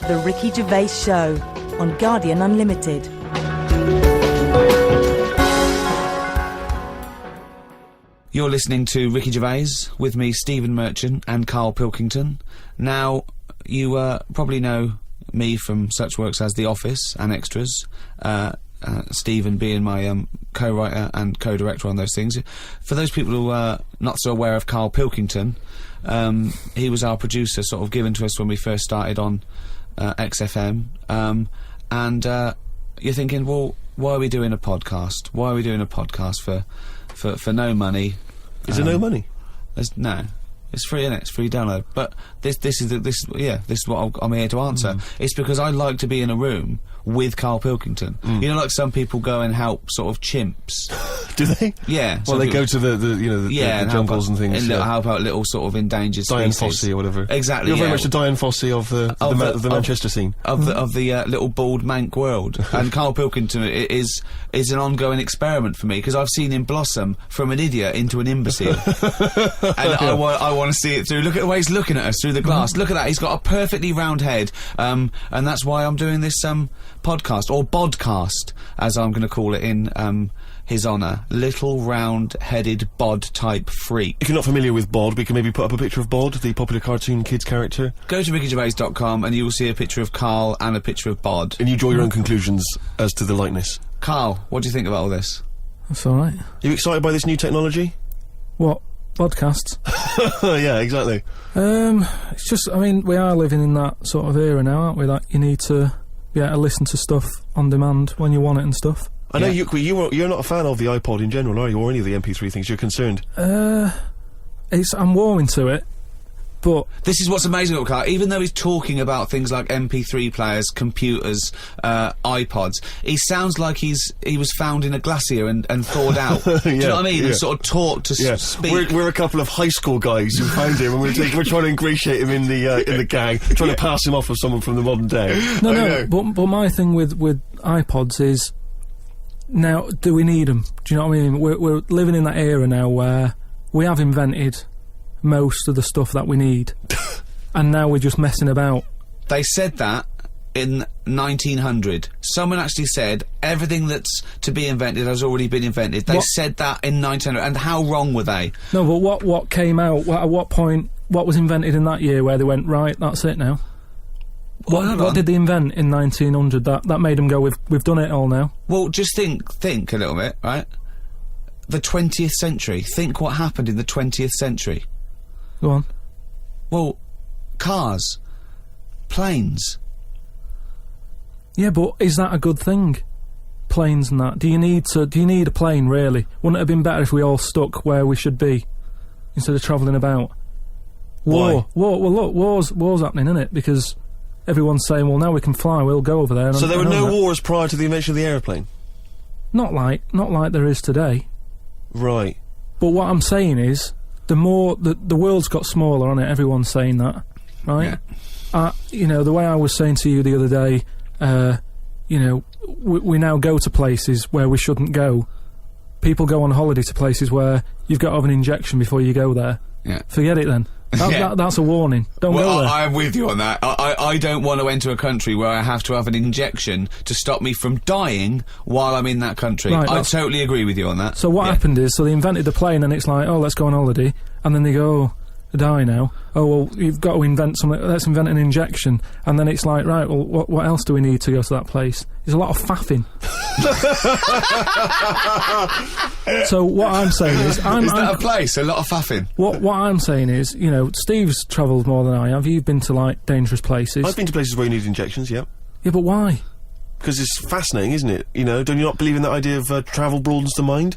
The Ricky Gervais Show on Guardian Unlimited. You're listening to Ricky Gervais, with me, Stephen Merchant, and Carl Pilkington. Now, you probably know me from such works as The Office and Extras, Stephen being my co-writer and co-director on those things. For those people who are not so aware of Carl Pilkington, he was our producer, sort of given to us when we first started on XFM, and you're thinking, well, why are we doing a podcast? Why are we doing a podcast for no money? Is there no money? No. It's free, innit? It's free download. But this is what I'm here to answer. It's because I like to be in a room with Carl Pilkington. You know, like some people go and help sort of chimps. Do they? Yeah. Well, they go to the jungles and things. Help out little sort of endangered Diane species. Fossey or whatever. Exactly. You're very much the Diane Fossey of the Manchester scene. Of the little bald mank world. And Carl Pilkington is an ongoing experiment for me, because I've seen him blossom from an idiot into an imbecile. And I want to see it through. Look at the way he's looking at us through the glass. Look at that. He's got a perfectly round head. And that's why I'm doing this podcast, or bodcast, as I'm going to call it in his honour. Little round-headed bod-type freak. If you're not familiar with Bod, we can maybe put up a picture of Bod, the popular cartoon kids character. Go to rickygervais.com and you will see a picture of Carl and a picture of Bod. And you draw your own conclusions as to the likeness. Carl, what do you think about all this? That's alright. Are you excited by this new technology? What? Podcasts? Yeah, exactly. It's just, I mean, we are living in that sort of era now, aren't we? That you need to be able to listen to stuff on demand when you want it and stuff. I know you're not a fan of the iPod in general, are you? Or any of the MP3 things? You're concerned? I'm warming to it, but... This is what's amazing about Carl. Even though he's talking about things like MP3 players, computers, iPods, he sounds like he was found in a glacier and thawed out. Do you know what I mean? And sort of taught to speak. We're a couple of high school guys who found him, and we're trying to ingratiate him in the gang, trying to pass him off as someone from the modern day. No, but my thing with iPods is, now, do we need them? Do you know what I mean? We're living in that era now where we have invented most of the stuff that we need, and now we're just messing about. They said that in 1900. Someone actually said everything that's to be invented has already been invented. They said that in 1900, and how wrong were they? No, but what came out, at what point, what was invented in that year where they went, right, that's it now? What did they invent in 1900 that made them go, we've done it all now? Well, just think a little bit, right? The 20th century. Think what happened in the 20th century. Go on. Well, cars, planes. Yeah, but is that a good thing? Planes and that. Do you need a plane, really? Wouldn't it have been better if we all stuck where we should be instead of travelling about? War. Well, look, war's happening, isn't it? Because everyone's saying, well, now we can fly, we'll go over there. So there were no wars prior to the invention of the aeroplane? Not like there is today. Right. But what I'm saying is, the world's got smaller, hasn't it? Everyone's saying that, right? Yeah. You know, the way I was saying to you the other day, you know, we now go to places where we shouldn't go. People go on holiday to places where you've got to have an injection before you go there. Yeah. Forget it then. That's a warning. Don't go there. I'm with you on that. I don't want to enter a country where I have to have an injection to stop me from dying while I'm in that country. Right, I totally agree with you on that. So what happened is, so they invented the plane, and it's like, oh, let's go on holiday, and then they go, oh, I die now. Oh, well, you've got to invent something. Let's invent an injection, and then it's like, right, well, what else do we need to go to that place? There's a lot of faffing. So what I'm saying is, is that a place? A lot of faffing. What I'm saying is, you know, Steve's travelled more than I have. You've been to like dangerous places. I've been to places where you need injections. Yeah. Yeah, but why? Because it's fascinating, isn't it? You know, don't you not believe in that idea of travel broadens the mind?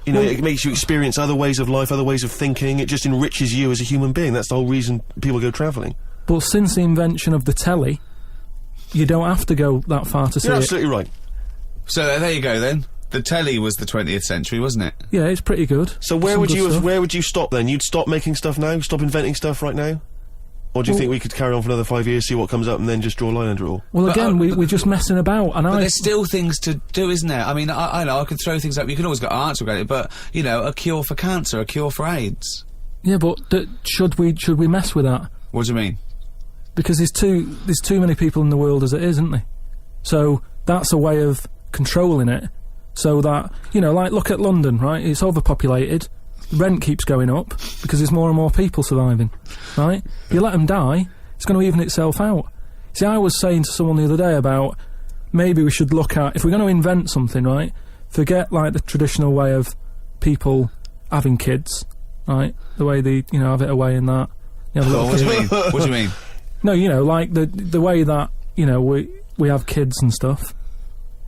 You know, it makes you experience other ways of life, other ways of thinking. It just enriches you as a human being. That's the whole reason people go travelling. But since the invention of the telly, you don't have to go that far to see it. You're absolutely right. So there you go then. The telly was the 20th century, wasn't it? Yeah, it's pretty good. So where would you stop then? You'd stop making stuff now? Stop inventing stuff right now? Or do you think we could carry on for another 5 years, see what comes up, and then just draw a line under it all? Well, again, we're just messing about, and but there's still things to do, isn't there? I mean, I know I could throw things up. You can always get an answer about it, but you know, a cure for cancer, a cure for AIDS. Yeah, but should we mess with that? What do you mean? because there's too many people in the world as it is, isn't there? So that's a way of controlling it, so that, you know, like, look at London, right? It's overpopulated, rent keeps going up because there's more and more people surviving, right? You let them die, it's going to even itself out. See, I was saying to someone the other day about maybe we should look at, if we're going to invent something, right, forget, like, the traditional way of people having kids, right, the way they, you know, have it away in that. You have a little What do kid. you mean? What do you mean? No, you know, like the way that, you know, we have kids and stuff.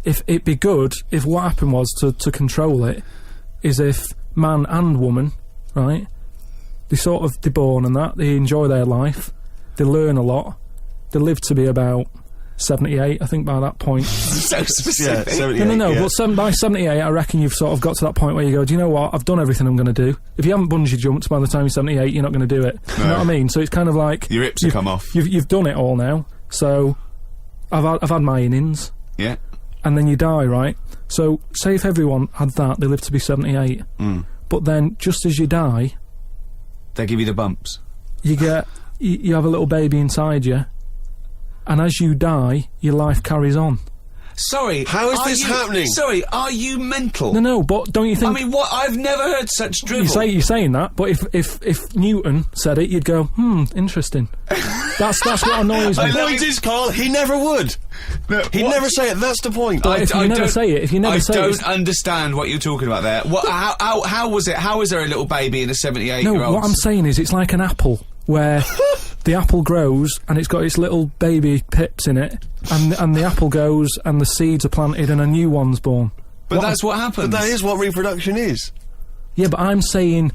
If it'd be good if what happened was to control it is if man and woman, right, they're born and that, they enjoy their life, they learn a lot, they live to be about 78, I think, by that point. So specific. Yeah, 78, No, yeah. but by 78, I reckon you've sort of got to that point where you go, do you know what, I've done everything I'm going to do. If you haven't bungee jumped by the time you're 78, you're not going to do it. You know what I mean? So it's kind of like... Your hips have come off. You've done it all now, so I've had my innings. Yeah. And then you die, right? So, say if everyone had that, they live to be 78. But then, just as you die... They give you the bumps. You get... You have a little baby inside you, and as you die, your life carries on. Sorry. How is this happening? Sorry, are you mental? No, but don't you think... I mean, what? I've never heard such drivel. You're saying that, but if Newton said it, you'd go, interesting. That's what annoys me. The point is, Carl, he never would. No, He'd what? never say it, that's the point. But if you never say it, I don't understand what you're talking about there. What? How was it? How is there a little baby in a 78-year-old? No, what I'm saying is it's like an apple, where the apple grows and it's got its little baby pips in it, and the apple goes and the seeds are planted and a new one's born. But that's what happens. But that is what reproduction is. Yeah, but I'm saying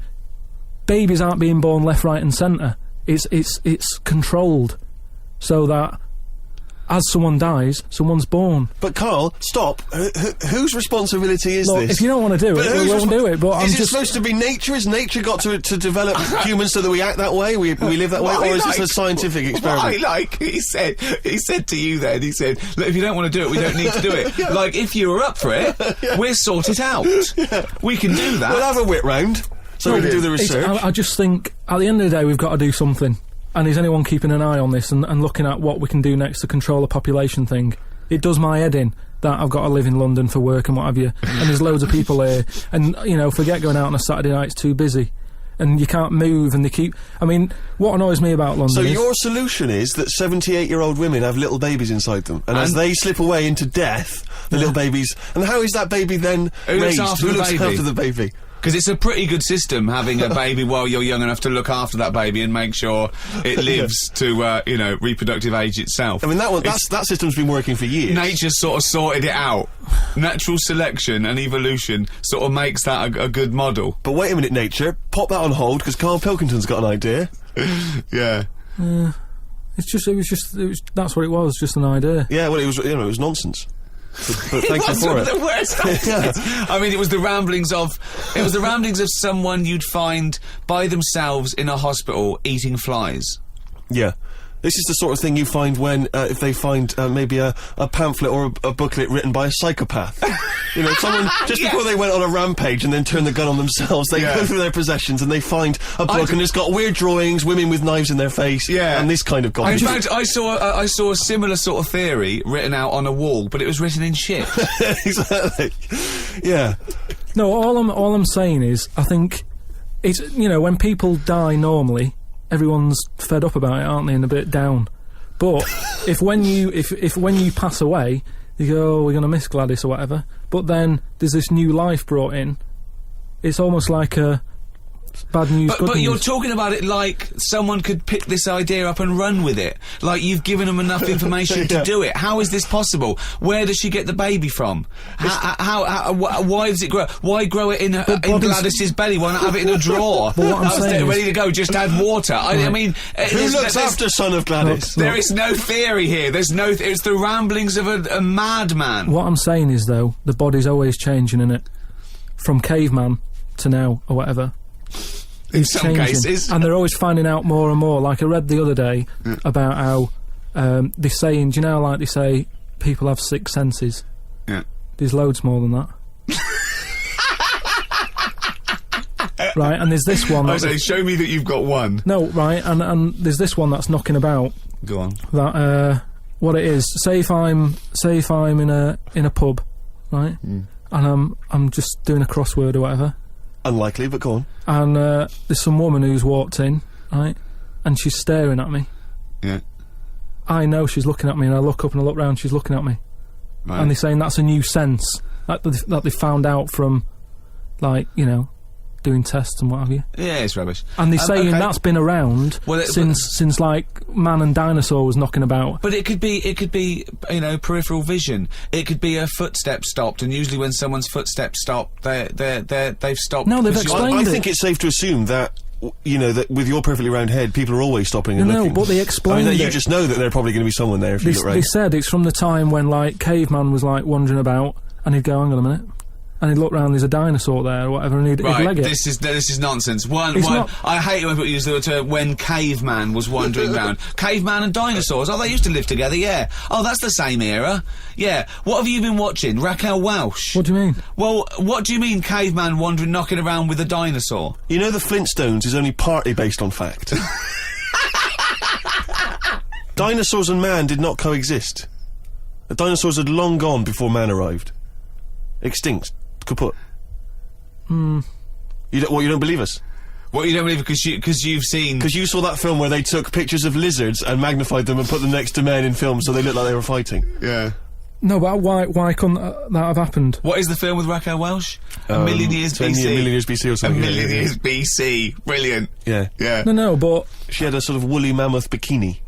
babies aren't being born left, right and centre. It's controlled, so that as someone dies, someone's born. But Carl, stop. Whose responsibility is Look, this? if you don't want to do it, we won't do it. But I'm is it just supposed to be nature? Has nature got to develop humans so that we act that way? We live that way, or is this a scientific experiment? What I like, he said to you then, he said, look, if you don't want to do it, we don't need to do it. Yeah. Like, if you were up for it, we'll sort it out. Yeah. We can do that. We'll have a whip round so we can do the research. I just think at the end of the day we've got to do something. And is anyone keeping an eye on this and looking at what we can do next to control the population thing? It does my head in that I've got to live in London for work and what have you, and there's loads of people here, and, you know, forget going out on a Saturday night, it's too busy, and you can't move, and they keep... I mean, what annoys me about London So is... your solution is that 78-year-old women have little babies inside them, and as they slip away into death, the little babies... And how is that baby then raised? Who looks after the baby? baby? Because it's a pretty good system, having a baby while you're young enough to look after that baby and make sure it lives to, you know, reproductive age itself. I mean, that system's been working for years. Nature's sort of sorted it out. Natural selection and evolution sort of makes that a good model. But wait a minute, nature. Pop that on hold, because Carl Pilkington's got an idea. Yeah. That's what it was, just an idea. Yeah, well, it was nonsense. But thank you It for was it. the worst nonsense. I mean, it was the ramblings of someone you'd find by themselves in a hospital eating flies. Yeah. This is the sort of thing you find when, if they find maybe a pamphlet or a booklet written by a psychopath. You know, someone, just before they went on a rampage and then turned the gun on themselves, they go through their possessions and they find a book and it's got weird drawings, women with knives in their face, and this kind of In garbage. fact, I saw a similar sort of theory written out on a wall, but it was written in shit. Exactly. Yeah. No, all I'm saying is, I think it's, you know, when people die normally, everyone's fed up about it, aren't they, and a bit down. But if when you pass away, you go, oh, we're going to miss Gladys or whatever, but then there's this new life brought in, it's almost like a bad news, good But news. you're talking about it like someone could pick this idea up and run with it. Like you've given them enough information to do it. How is this possible? Where does she get the baby from? Why does it grow? Why grow it in Gladys's belly? Why not have it in a drawer? But what I'm saying is- ready to go, just add water. I mean... Who looks after son of Gladys? There is no theory here. There's no... it's the ramblings of a madman. What I'm saying is, though, the body's always changing, innit? From caveman to now, or whatever. In some cases. And they're always finding out more and more. Like I read the other day about how they're saying, do you know, like they say people have 6 senses? Yeah. There's loads more than that. Right, and there's this one... I say, show me that you've got one. No, right, and there's this one that's knocking about, Go on. That what it is. Say if I'm in a pub, right, and I'm just doing a crossword or whatever. Unlikely, but go on. And there's some woman who's walked in, right, and she's staring at me. Yeah. I know she's looking at me, and I look up and I look round. She's looking at me, Right. and they're saying that's a new sense that they found out from, like, you know, doing tests and what have you. Yeah, it's rubbish. And they're saying okay. that's been around since like man and dinosaur was knocking about. But it could be, you know, peripheral vision. It could be a footstep stopped, and usually when someone's footsteps stop, they've stopped. No, they've because explained I it. think it's safe to assume that, you know, that with your perfectly round head, people are always stopping and looking. No, but they explained you it. just know that there's probably going to be someone there if you look right. They said it's from the time when, like, caveman was, like, wandering about, and he'd go, hang on a minute, and he'd look round, there's a dinosaur there or whatever, and he'd leg it. This is nonsense. Not- I hate it when people use the term when caveman was wandering round. Caveman and dinosaurs, oh, they used to live together, yeah. Oh, that's the same era. Yeah. What have you been watching? Raquel Welch? What do you mean? Well, what do you mean caveman wandering, knocking around with a dinosaur? You know the Flintstones is only partly based on fact. Dinosaurs and man did not coexist. The dinosaurs had long gone before man arrived. Extinct. Kaput. You don't believe us? What, you don't believe because you've seen... Because you saw that film where they took pictures of lizards and magnified them and put them next to men in films so they looked like they were fighting. Yeah. No, but why couldn't that have happened? What is the film with Raquel Welch? A Million Years BC. A million years BC or A something. Million Years BC. Brilliant. Yeah. Yeah. No, but She had a sort of woolly mammoth bikini.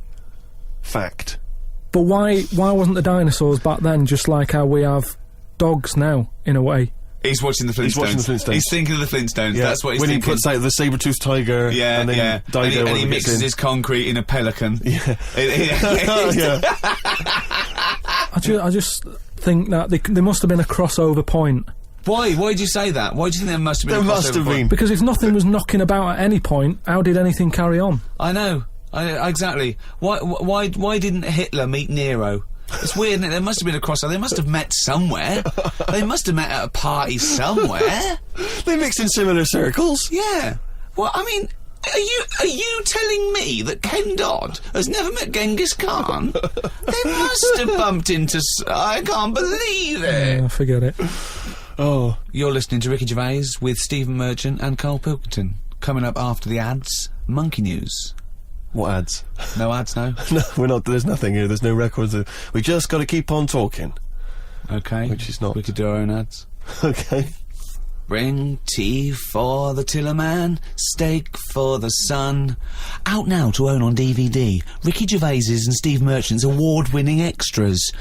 Fact. But why wasn't the dinosaurs back then just like how we have dogs now, in a way? He's watching the Flintstones. He's watching the Flintstones. He's thinking of the Flintstones. Yeah. That's what he's when thinking. he puts out the saber-toothed tiger. Yeah, and then yeah. Dido And he gets mixes in. his concrete in a pelican. Yeah. Yeah. I just think that there must have been a crossover point. Why? Why did you say that? Why do you think there must have been There a must crossover have point? been. Because if nothing was knocking about at any point, how did anything carry on? I know. Exactly. Why didn't Hitler meet Nero? It's weird, isn't it? There must have been a crossover. They must have met somewhere. They must have met at a party somewhere. They mixed in similar circles. Yeah. Well, I mean, are you telling me that Ken Dodd has never met Genghis Khan? They must have bumped into... I can't believe it. Forget it. Oh. You're listening to Ricky Gervais with Stephen Merchant and Carl Pilkington. Coming up after the ads, Monkey News. What ads? No ads, no? No, we're not. There's nothing here. There's no records. We just got to keep on talking. Okay. Which is not. We could do our own ads. Okay. Bring tea for the Tillerman, steak for the sun. Out now to own on DVD, Ricky Gervais's and Steve Merchant's award-winning extras.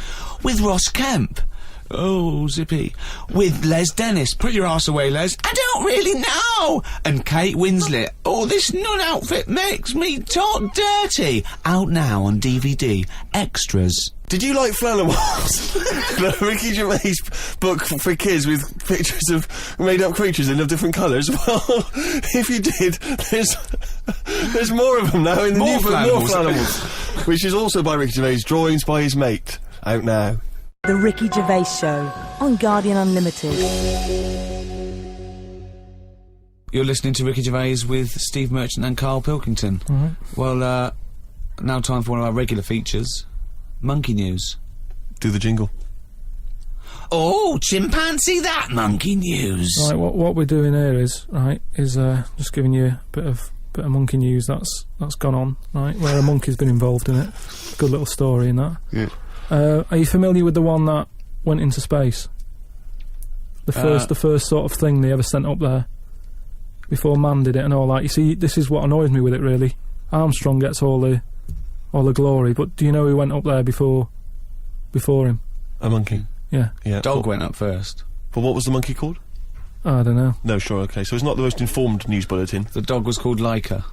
With Ross Kemp. Oh, zippy. With Les Dennis. Put your arse away, Les. I don't really know. And Kate Winslet. Oh, this nun outfit makes me talk dirty. Out now on DVD. Extras. Did you like Flannelwalls? The Ricky Gervais book for kids with pictures of made-up creatures in of different colours? Well, if you did, there's more of them now in the More new book, more Flannelwalls. Flannelwalls, which is also by Ricky Gervais, drawings by his mate. Out now. The Ricky Gervais Show on Guardian Unlimited. You're listening to Ricky Gervais with Steve Merchant and Carl Pilkington. Well, now time for one of our regular features. Monkey News. Do the jingle. Oh, chimpanzee that monkey news. Right, what we're doing here is just giving you a bit of monkey news that's gone on, right? Where a monkey's been involved in it. Good little story in that. Yeah. Are you familiar with the one that went into space? The first sort of thing they ever sent up there before man did it and all that. You see, this is what annoys me with it really. Armstrong gets all the glory, but do you know who went up there before him? A monkey. Yeah. Yeah. Dog went up first. But what was the monkey called? I don't know. No, sure, okay. So it's not the most informed news bulletin. The dog was called Laika.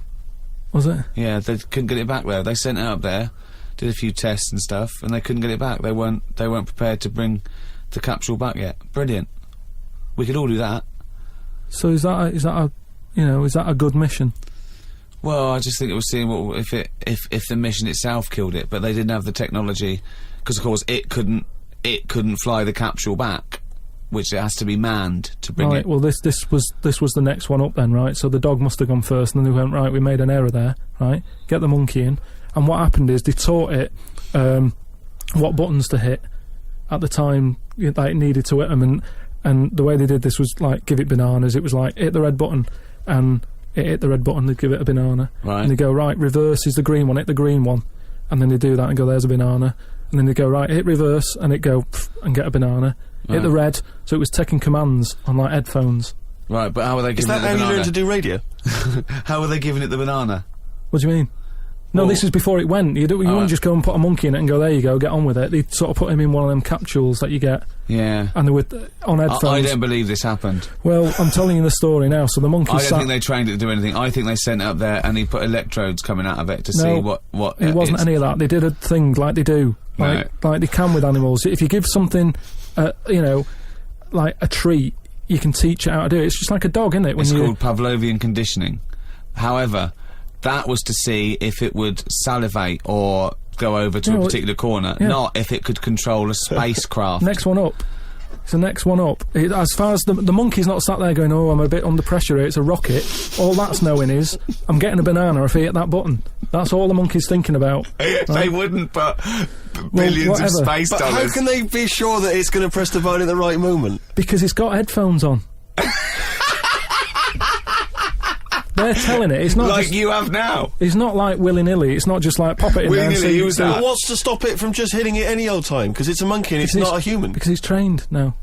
Was it? Yeah, they couldn't get it back there. They sent it up there, did a few tests and stuff, and they couldn't get it back. They weren't prepared to bring the capsule back yet. Brilliant. We could all do that. So is that a good mission? Well, I just think it was seeing what if the mission itself killed it, but they didn't have the technology, because of course it couldn't fly the capsule back, which it has to be manned to bring right, it. well this was the next one up then, right? So the dog must have gone first, and then they went, right, we made an error there, right? Get the monkey in, And what happened is they taught it what buttons to hit at the time that it needed to hit them, and the way they did this was like give it bananas. It was like hit the red button, and it hit the red button, they'd give it a banana. Right. And they go, right, reverse is the green one, hit the green one. And then they do that and go, there's a banana. And then they go, right, hit reverse, and it go, pff, and get a banana. Hit the red, so it was taking commands on like headphones. Right, but how were they giving it the banana? Is that how you learn to do radio? How were they giving it the banana? What do you mean? No, Well- this is before it went. You wouldn't just go and put a monkey in it and go, there you go, get on with it. They'd sort of put him in one of them capsules that you get, Yeah. and they were on headphones. I don't believe this happened. Well, I'm telling you the story now. So the monkey I don't sat... think they trained it to do anything. I think they sent it up there and he put electrodes coming out of it to No, see what It wasn't any of that. They did a thing like they do, like they can with animals. If you give something, you know, like a treat, you can teach it how to do it. It's just like a dog, isn't it? It's called Pavlovian conditioning. However, that was to see if it would salivate or go over to a particular corner, not if it could control a spacecraft. Next one up. It's the next one up. As far as the monkey's not sat there going, oh, I'm a bit under pressure here, it's a rocket. All that's knowing is, I'm getting a banana if I hit that button. That's all the monkey's thinking about. Right? They wouldn't put billions of space But dollars. how can they be sure that it's going to press the button at the right moment? Because it's got headphones on. They're telling it. It's not like just, you have now. it's not like willy-nilly. It's not just like pop it in there and Willy-nilly, see. use that. But what's to stop it from just hitting it any old time? Because it's a monkey and it's not a human. Because he's trained now.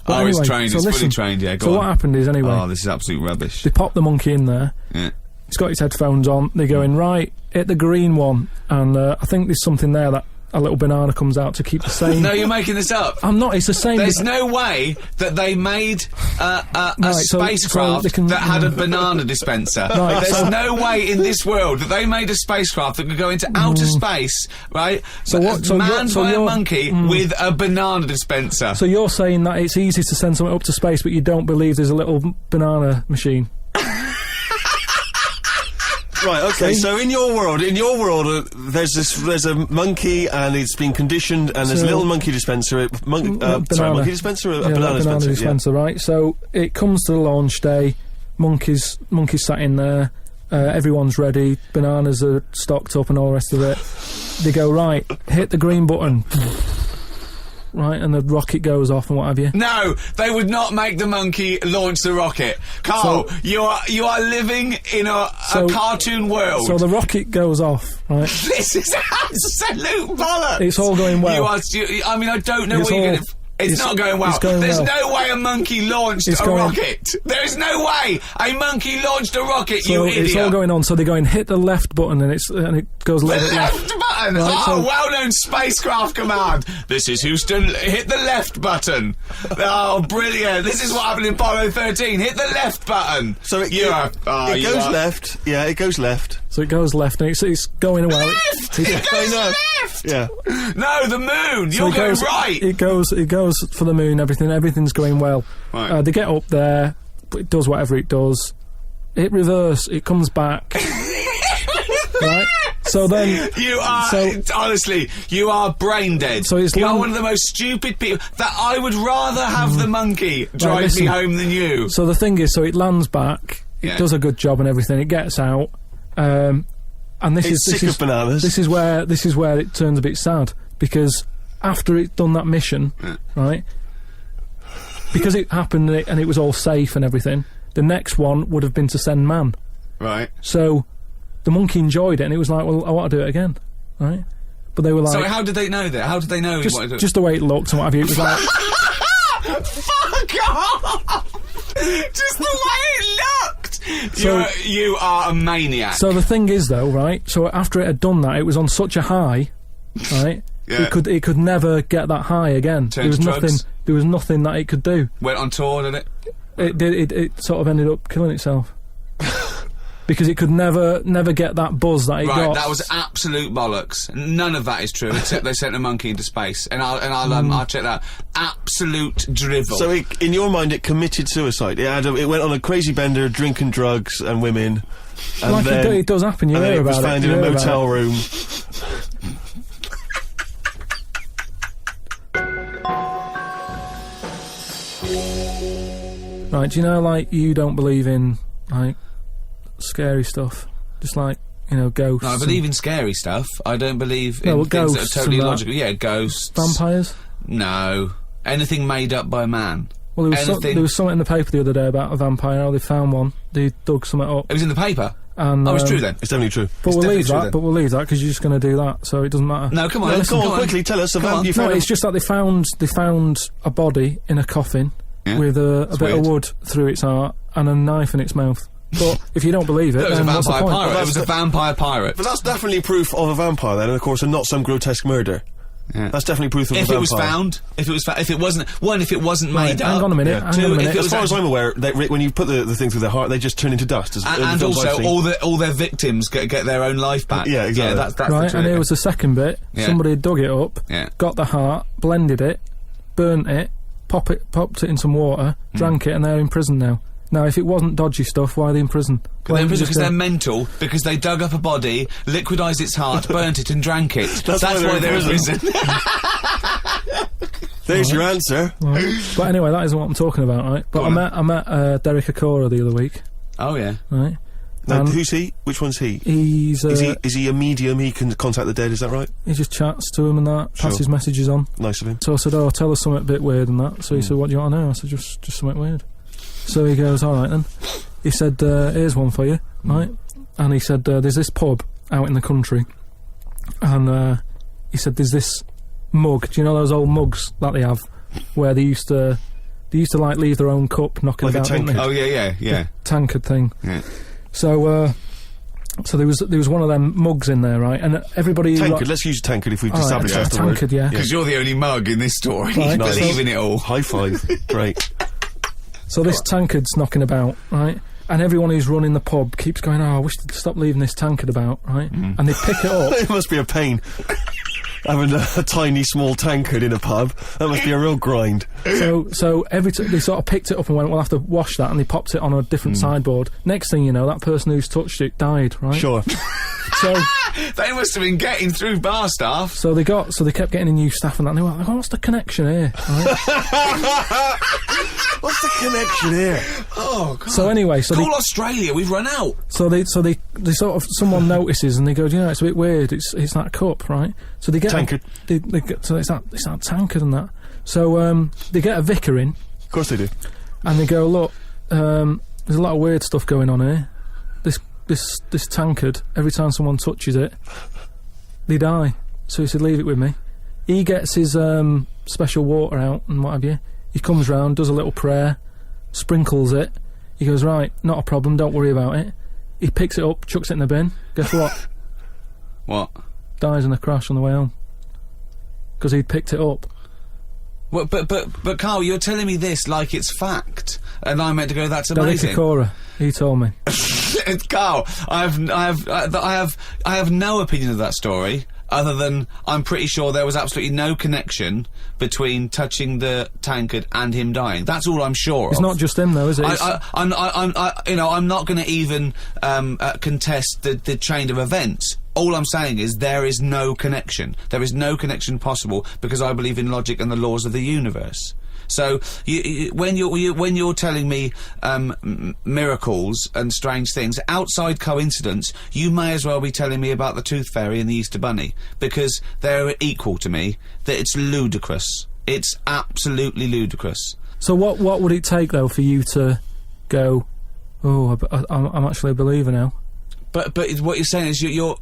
But Oh, it's anyway, trained. so It's fully listen, trained. Yeah, go So on. what happened is, anyway, Oh, this is absolute rubbish. they pop the monkey in there. Yeah. He's got his headphones on. They go in, right, hit the green one. And I think there's something there that a little banana comes out to keep the same. No, you're making this up. I'm not. It's the same. There's no way that they made a so spacecraft they can- that had a banana dispenser. Right, There's so- no way in this world that they made a spacecraft that could go into outer space, right? So what- so manned you're- by a you're- monkey with a banana dispenser. So you're saying that it's easy to send something up to space, but you don't believe there's a little banana machine? Right, okay, so in your world, there's a monkey and it's been conditioned and there's a So- little monkey dispenser, Banana. monkey dispenser, a Yeah, banana that dispenser, dispenser, right? So it comes to the launch day, monkeys sat in there, everyone's ready, bananas are stocked up and all the rest of it. They go, right, hit the green button. Right, and the rocket goes off and what have you. No, they would not make the monkey launch the rocket. Carl, So- you are living in a cartoon world. So the rocket goes off, right? This is absolute bollocks. It's all going well. I mean, I don't know It's what you're all- going to... It's not going well. it's going There's well. no way a monkey launched It's a going- rocket. There's no way a monkey launched a rocket, So you idiot. it's all going on. So they go and hit the left button, and it goes a The little bit left. left button! Right, Oh, so- well-known spacecraft command. This is Houston. Hit the left button. Oh, brilliant. This is what happened in Apollo 13. Hit the left button. So it You are- it you goes are- left. Yeah, it goes left. So it goes left, and it's going well. Left! It- It goes I know. left! Yeah. No, the moon. So You're it going goes, right. It goes for the moon. Everything's going well. Right. They get up there. It does whatever it does. Hit reverse. It comes back. Right. So then You are, honestly, you are brain dead. So it's you are long- one of the most stupid people. That I would rather have the monkey drive me listen. home than you. So the thing is, so it lands back. Yeah. It does a good job and everything. It gets out. And this It's is sick of bananas. This is where it turns a bit sad, because after it's done that mission, right? Because it happened and it was all safe and everything. The next one would have been to send man. Right. So the monkey enjoyed it, and it was like, well, I want to do it again, right? But they were like, So how did they know that? How did they know he wanted to do it? just the way it looked and what have you. It was like, Fuck off! Just the way it looked! So- you are a maniac. so the thing is though, right? So after it had done that, it was on such a high, right? Yeah. It could never get that high again. Turned to drugs. There was nothing that it could do. Went on tour, did it? It sort of ended up killing itself. Because it could never get that buzz that it Right, got. that was absolute bollocks. None of that is true, except they sent a monkey into space, and I'll check that. Absolute drivel. So in your mind, it committed suicide. It went on a crazy bender, drinking drugs and women. And like then, it does happen. You and then hear it was about found it. in you a hear about motel it. room. Right, do you know, like, you don't believe in, like, scary stuff? Just like ghosts. No, I believe in scary stuff. I don't believe No, in things that ghosts are totally and that. logical. Yeah, ghosts. Vampires? No. Anything made up by man. Well, there was something in the paper the other day about a vampire, how they found one. They dug something up. It was in the paper? And, it's true then. It's definitely true. But It's we'll leave definitely that, true because you're just going to do that, so it doesn't matter. No, come on. No, listen, come on, quickly, tell us. Come on. You No, found it's just that they found a body in a coffin Yeah. with a bit weird. of wood through its heart and a knife in its mouth. But if you don't believe it, It was a then what's the vampire point? pirate. It was a vampire pirate. But that's definitely proof of a vampire then, and of course, and not some grotesque murder. Yeah. That's definitely proof of a If vampire. it was found, if it wasn't Right, made up. hang on a minute, Yeah. hang on Two, a if minute. it As was far as I'm aware, when you put the thing through their heart, they just turn into dust. And also, all their victims get their own life back. Yeah, exactly. Yeah, that's Right, the and truth. here was the second bit. Yeah. Somebody dug it up, Yeah. got the heart, blended it, burnt it, popped it in some water, drank it, and they're in prison now. Now, if it wasn't dodgy stuff, why are they in prison? They're in prison Just because they're mental, because they dug up a body, liquidised its heart, burnt it and drank it. That's why they're in prison. There's your answer. Right. But anyway, that isn't what I'm talking about, right? But Go I on. met Derek Akora the other week, Oh, yeah. right? Now, And who's he? Which one's he? he's Is he a medium? He can contact the dead, is that right? he just chats to him and that, passes Sure. messages on. Nice of him. So I said, "Oh, tell us something a bit weird and that." So he said, "What do you want to know?" I said, "Just something weird." So he goes, "All right then." He said, "Here's one for you, right?" And he said, "There's this pub out in the country, and he said there's this mug. Do you know those old mugs that they have, where they used to like leave their own cup knocking Like a about, didn't they? Oh, yeah. Tankard thing." Yeah. So there was one of them mugs in there, right? And everybody Tankard, let's use tankard if we've All right, established a that's the word. tankard, yeah. Because you're the only mug in this story. Right, You Nice. believe in it all. High five. Great. So this tankard's knocking about, right? And everyone who's running the pub keeps going, "Oh, I wish they'd stop leaving this tankard about," right? And they pick it up. It must be a pain. Having a tiny, small tankard in a pub. That must be a real grind. So every they sort of picked it up and went, "We'll have to wash that," and they popped it on a different sideboard. Next thing you know, that person who's touched it died, right? Sure. So They must have been getting through bar staff. so they kept getting in new staff and that. And they were like, "Oh, what's the connection here?" Right? What's the connection here? Oh, God. So anyway, Call Australia, we've run out. they sort of someone notices and they go, "You know, it's a bit weird. It's that cup, right?" So they get Tankard. So it's that tankard and that. So they get a vicar in. Of course they do. And they go, "Look, there's a lot of weird stuff going on here. This tankard, every time someone touches it, they die." So he said, "Leave it with me." He gets his special water out and what have you. He comes round, does a little prayer, sprinkles it. He goes, "Right, not a problem, don't worry about it." He picks it up, chucks it in the bin. Guess what? What? Dies in a crash on the way home. Because he'd picked it up. Well, but Carl, you're telling me this like it's fact, and I'm meant to go, "That's Derek amazing." Akora, he told me. Carl, I have no opinion of that story, other than I'm pretty sure there was absolutely no connection between touching the tankard and him dying. That's all I'm sure It's of. not just him though, is it? I'm not going to even contest the chain of events. All I'm saying is there is no connection. There is no connection possible because I believe in logic and the laws of the universe. So when you're telling me miracles and strange things outside coincidence, you may as well be telling me about the Tooth Fairy and the Easter Bunny, because they're equal to me. That it's ludicrous. It's absolutely ludicrous. So what would it take though for you to go, "Oh, I'm actually a believer now"? But what you're saying is you're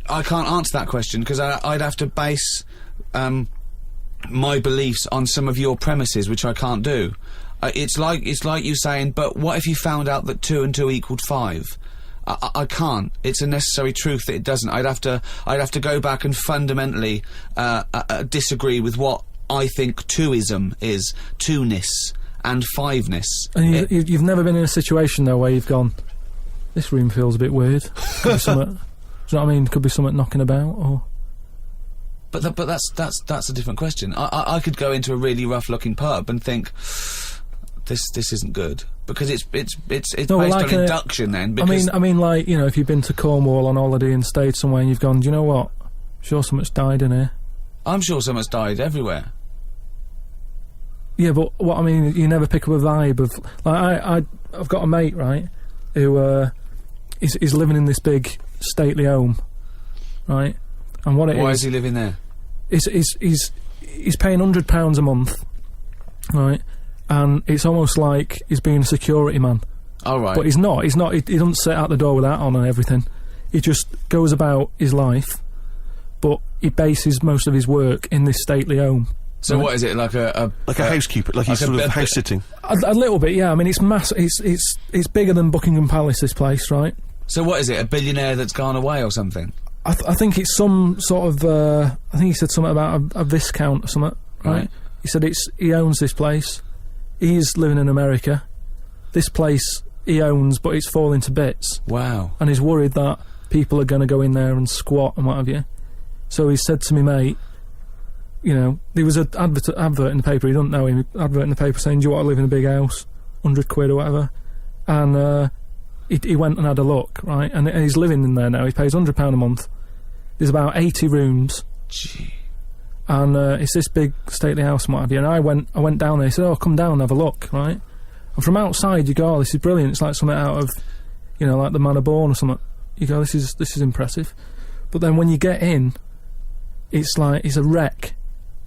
I can't answer that question because I'd have to base my beliefs on some of your premises, which I can't do. It's like you saying, "But what if you found out that 2 and 2 equaled 5?" I can't. It's a necessary truth that it doesn't. I'd have to go back and fundamentally disagree with what I think twoism is, two-ness and fiveness. And you've never been in a situation though where you've gone, "This room feels a bit weird." Could be something, do you know what I mean? Could be something knocking about, or. But that's a different question. I could go into a really rough-looking pub and think, this isn't good, because it's based on induction then. Because I mean, like, you know, if you've been to Cornwall on holiday and stayed somewhere and you've gone, "Do you know what? Sure, something's died in here." I'm sure someone's died everywhere. Yeah, but what I mean, you never pick up a vibe of like I've got a mate, right, who is living in this big stately home, right? And what it is... Why is he living there? He's paying £100 a month, right? And it's almost like he's being a security man. Oh, right. But he's not. He doesn't sit out the door with that on and everything. He just goes about his life, but he bases most of his work in this stately home. So what is it, like a housekeeper, like he's sort of house sitting? A little bit, yeah. I mean, it's it's bigger than Buckingham Palace, this place, right? So what is it, a billionaire that's gone away or something? I think it's some sort of, I think he said something about a viscount or something, right? He said he owns this place. He's living in America. This place he owns, but it's falling to bits. Wow. And he's worried that people are going to go in there and squat and what have you. So he said to me, mate, you know, there was an advert in the paper, he doesn't know him, advert in the paper saying, do you want to live in a big house? 100 quid or whatever. And he went and had a look, right? And he's living in there now, he pays £100 a month. There's about 80 rooms. Gee. And it's this big stately house and what have you. And I went down there, he said, oh, come down and have a look, right? And from outside you go, oh, this is brilliant, it's like something out of, you know, like the Man of Born or something. You go, this is impressive. But then when you get in, it's like, it's a wreck.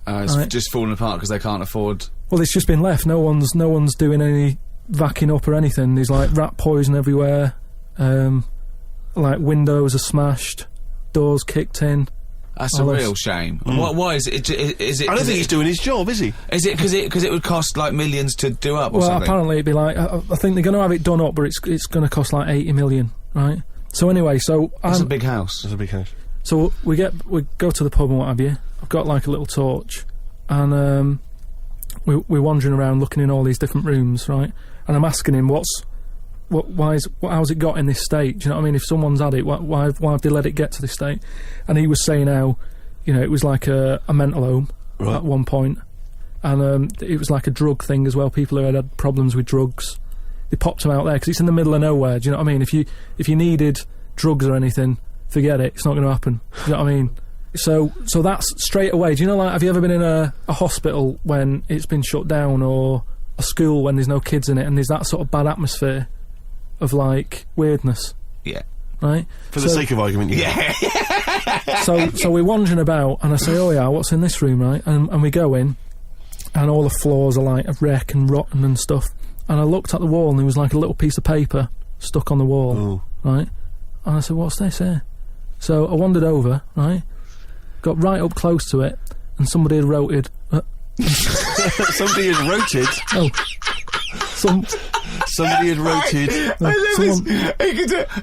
It's right? just falling apart because they can't afford... Well, it's just been left. No one's doing any vacuuming up or anything. There's like rat poison everywhere. Like windows are smashed, doors kicked in. That's a real shame. Why is it? Is it? I don't think he's doing his job, is he? Is it because it would cost like millions to do up? Or well, something? Apparently it'd be like I think they're going to have it done up, but it's going to cost like 80 million, right? So anyway, that's a big house. That's a big house. So we go to the pub and what have you. I've got like a little torch, and we're wandering around looking in all these different rooms, right? And I'm asking him how's it got in this state? Do you know what I mean? If someone's had it, why have they let it get to this state? And he was saying how, you know, it was like a mental home at one point, and it was like a drug thing as well. People who had problems with drugs, they popped them out there because it's in the middle of nowhere. Do you know what I mean? If you needed drugs or anything, forget it. It's not going to happen. Do you know what I mean? So that's straight away. Do you know, like, have you ever been in a hospital when it's been shut down, or a school when there's no kids in it and there's that sort of bad atmosphere of like weirdness? Yeah. Right? For the sake of argument, yeah. So we're wandering about and I say, oh yeah, what's in this room, right? And we go in and all the floors are like a wreck and rotten and stuff. And I looked at the wall and there was like a little piece of paper stuck on the wall, right? And I said, what's this here? So I wandered over, right? Got right up close to it, and somebody had roted. Somebody had roted? Oh. Somebody had roted. I love this.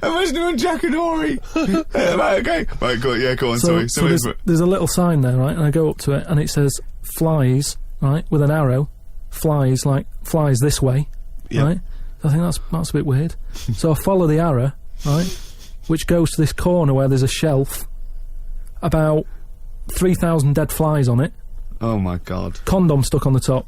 Imagine him on Jack and Ori. Right, okay. Right, go on, sorry. So there's a little sign there, right? And I go up to it, and it says, flies, right? With an arrow. Flies, like, flies this way, right? So I think that's a bit weird. So I follow the arrow, right? Which goes to this corner where there's a shelf. About 3,000 dead flies on it. Oh my god. Condom stuck on the top.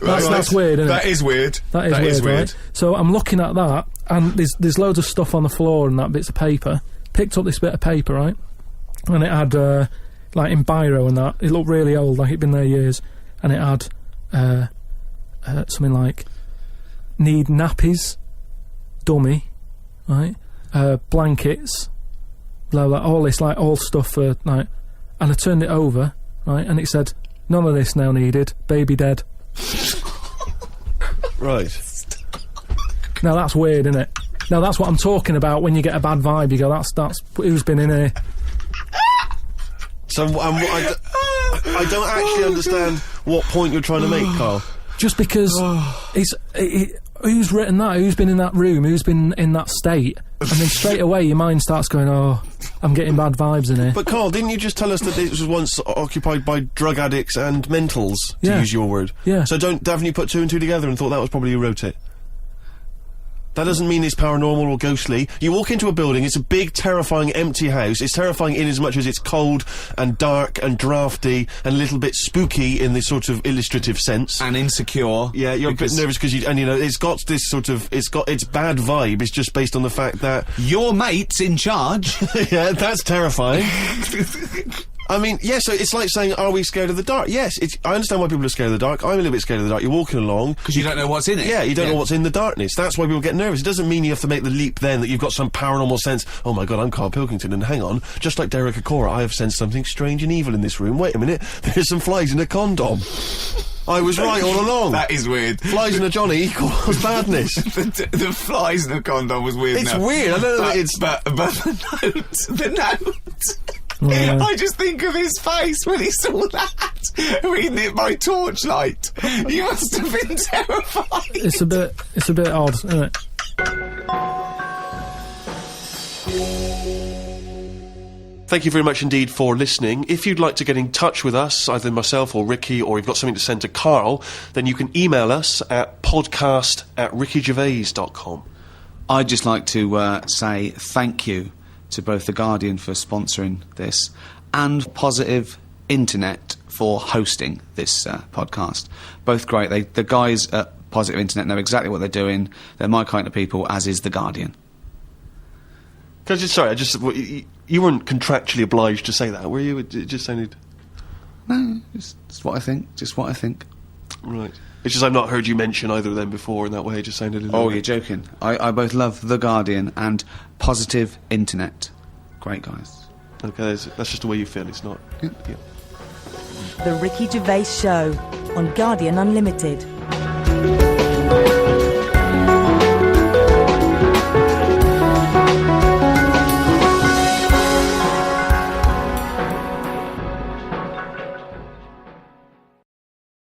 That's weird, isn't it? That is weird. That is weird. Right? So I'm looking at that, and there's loads of stuff on the floor and that bits of paper. Picked up this bit of paper, right? And it had, like in biro and that, it looked really old, like it'd been there years. And it had something like, need nappies, dummy, right? Blankets, blah blah, all this, like, all stuff for, like, and I turned it over, right, and it said, none of this now needed, baby dead. Right. Now that's weird, isn't it? Now that's what I'm talking about when you get a bad vibe, you go, that's who's been in here. So I don't actually understand what point you're trying to make, Carl. Just because who's written that? Who's been in that room? Who's been in that state? And then straight away your mind starts going, oh, I'm getting bad vibes in here. But Carl, didn't you just tell us that it was once occupied by drug addicts and mentals, to use your word? Yeah. So haven't you put two and two together and thought that was probably who wrote it? That doesn't mean it's paranormal or ghostly. You walk into a building, it's a big, terrifying, empty house. It's terrifying in as much as it's cold and dark and drafty and a little bit spooky in this sort of illustrative sense. And insecure. Yeah, you're a bit nervous because it's got this sort of, it's got its bad vibe. It's just based on the fact that... Your mate's in charge. Yeah, that's terrifying. I mean, yeah, so it's like saying, are we scared of the dark? Yes, I understand why people are scared of the dark. I'm a little bit scared of the dark. You're walking along. Because you don't know what's in it. Yeah, you don't know what's in the darkness. That's why people get nervous. It doesn't mean you have to make the leap then that you've got some paranormal sense. Oh my God, I'm Carl Pilkington, and hang on, just like Derek Acora, I have sensed something strange and evil in this room. Wait a minute, there's some flies in a condom. I was right all along. That is weird. Flies in a Johnny equals badness. The flies in a condom was weird. It's weird. I don't know. But the note. Yeah. I just think of his face when he saw that, reading it by torchlight. You must have been terrified. It's a bit odd, isn't it? Thank you very much indeed for listening. If you'd like to get in touch with us, either myself or Ricky, or you've got something to send to Carl, then you can email us at podcast@rickygervais.com. I'd just like to say thank you to both The Guardian for sponsoring this and Positive Internet for hosting this podcast. Both great. The guys at Positive Internet know exactly what they're doing. They're my kind of people, as is The Guardian. You weren't contractually obliged to say that, were you? It just sounded... No, it's what I think. Just what I think. Right. It's just I've not heard you mention either of them before in that way. It just sounded a little... Oh, you're joking. I both love The Guardian and Positive Internet. Great guys. Okay, that's just the way you feel, it's not... Yeah. The Ricky Gervais Show on Guardian Unlimited.